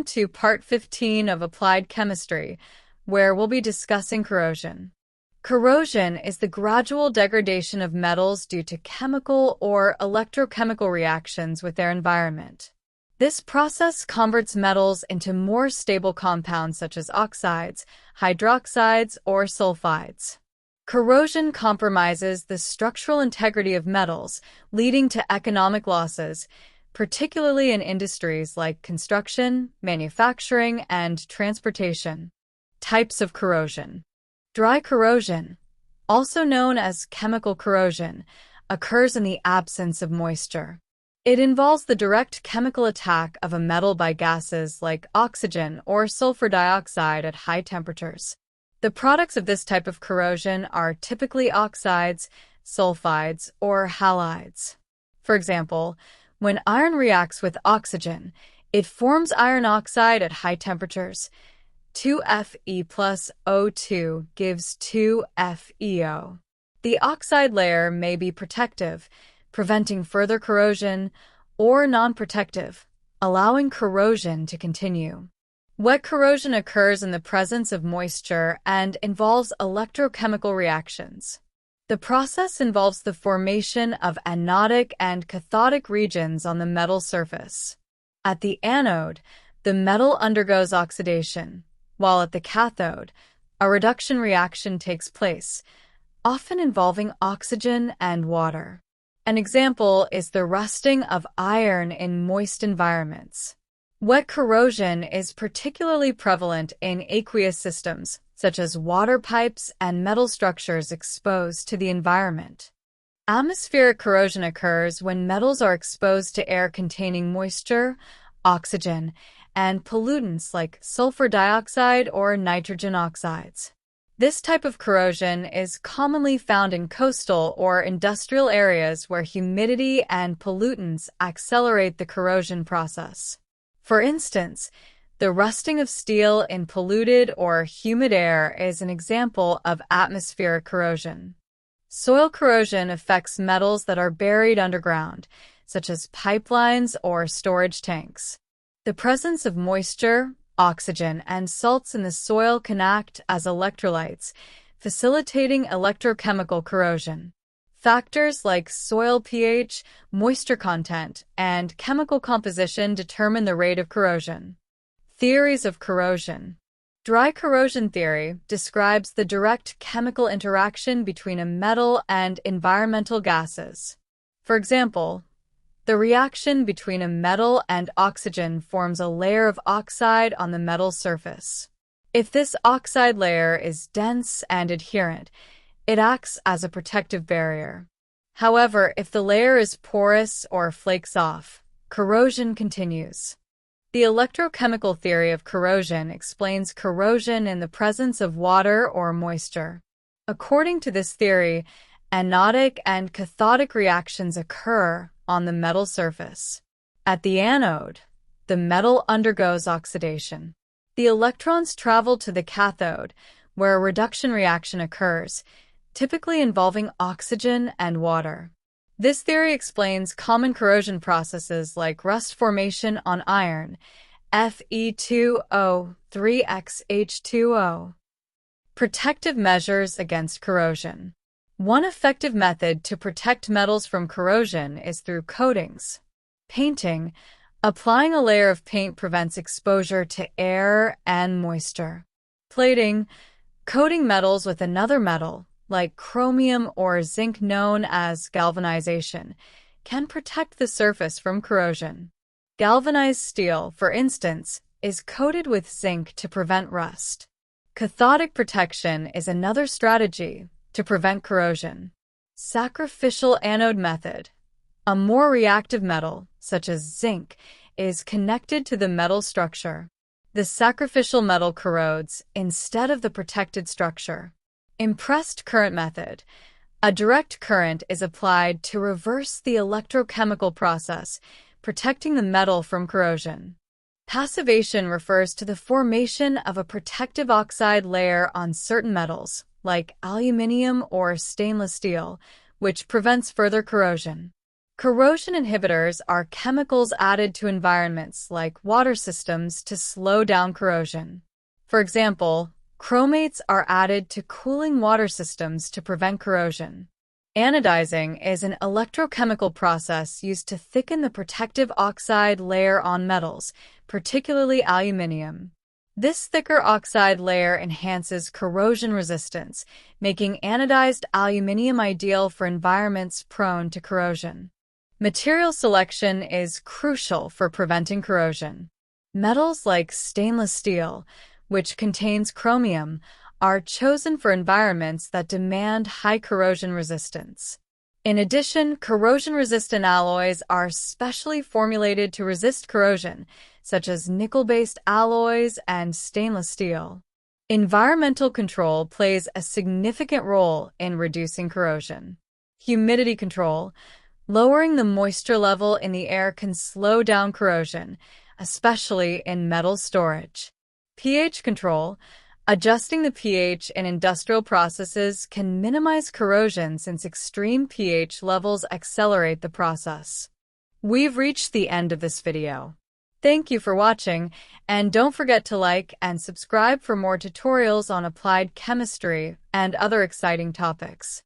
Welcome to Part 15 of Applied Chemistry, where we'll be discussing corrosion. Corrosion is the gradual degradation of metals due to chemical or electrochemical reactions with their environment. This process converts metals into more stable compounds such as oxides, hydroxides, or sulfides. Corrosion compromises the structural integrity of metals, leading to economic losses, particularly in industries like construction, manufacturing, and transportation. Types of corrosion. Dry corrosion, also known as chemical corrosion, occurs in the absence of moisture. It involves the direct chemical attack of a metal by gases like oxygen or sulfur dioxide at high temperatures. The products of this type of corrosion are typically oxides, sulfides, or halides. For example, when iron reacts with oxygen, it forms iron oxide at high temperatures. 2Fe plus O2 gives 2FeO. The oxide layer may be protective, preventing further corrosion, or non-protective, allowing corrosion to continue. Wet corrosion occurs in the presence of moisture and involves electrochemical reactions. The process involves the formation of anodic and cathodic regions on the metal surface. At the anode, the metal undergoes oxidation, while at the cathode, a reduction reaction takes place, often involving oxygen and water. An example is the rusting of iron in moist environments. Wet corrosion is particularly prevalent in aqueous systems, such as water pipes and metal structures exposed to the environment. Atmospheric corrosion occurs when metals are exposed to air containing moisture, oxygen, and pollutants like sulfur dioxide or nitrogen oxides. This type of corrosion is commonly found in coastal or industrial areas where humidity and pollutants accelerate the corrosion process. For instance, the rusting of steel in polluted or humid air is an example of atmospheric corrosion. Soil corrosion affects metals that are buried underground, such as pipelines or storage tanks. The presence of moisture, oxygen, and salts in the soil can act as electrolytes, facilitating electrochemical corrosion. Factors like soil pH, moisture content, and chemical composition determine the rate of corrosion. Theories of corrosion. Dry corrosion theory describes the direct chemical interaction between a metal and environmental gases. For example, the reaction between a metal and oxygen forms a layer of oxide on the metal surface. If this oxide layer is dense and adherent, it acts as a protective barrier. However, if the layer is porous or flakes off, corrosion continues. The electrochemical theory of corrosion explains corrosion in the presence of water or moisture. According to this theory, anodic and cathodic reactions occur on the metal surface. At the anode, the metal undergoes oxidation. The electrons travel to the cathode, where a reduction reaction occurs, typically involving oxygen and water. This theory explains common corrosion processes like rust formation on iron, Fe2O, 3xH2O. Protective measures against corrosion. One effective method to protect metals from corrosion is through coatings. Painting. Applying a layer of paint prevents exposure to air and moisture. Plating. Coating metals with another metal, like chromium or zinc known as galvanization, can protect the surface from corrosion. Galvanized steel, for instance, is coated with zinc to prevent rust. Cathodic protection is another strategy to prevent corrosion. Sacrificial anode method. A more reactive metal, such as zinc, is connected to the metal structure. The sacrificial metal corrodes instead of the protected structure. Impressed current method. A direct current is applied to reverse the electrochemical process, protecting the metal from corrosion. Passivation refers to the formation of a protective oxide layer on certain metals, like aluminium or stainless steel, which prevents further corrosion. Corrosion inhibitors are chemicals added to environments like water systems to slow down corrosion. For example, chromates are added to cooling water systems to prevent corrosion. Anodizing is an electrochemical process used to thicken the protective oxide layer on metals, particularly aluminum. This thicker oxide layer enhances corrosion resistance, making anodized aluminum ideal for environments prone to corrosion. Material selection is crucial for preventing corrosion. Metals like stainless steel, which contains chromium, are chosen for environments that demand high corrosion resistance. In addition, corrosion-resistant alloys are specially formulated to resist corrosion, such as nickel-based alloys and stainless steel. Environmental control plays a significant role in reducing corrosion. Humidity control. Lowering the moisture level in the air can slow down corrosion, especially in metal storage. pH control. Adjusting the pH in industrial processes can minimize corrosion since extreme pH levels accelerate the process. We've reached the end of this video. Thank you for watching, and don't forget to like and subscribe for more tutorials on applied chemistry and other exciting topics.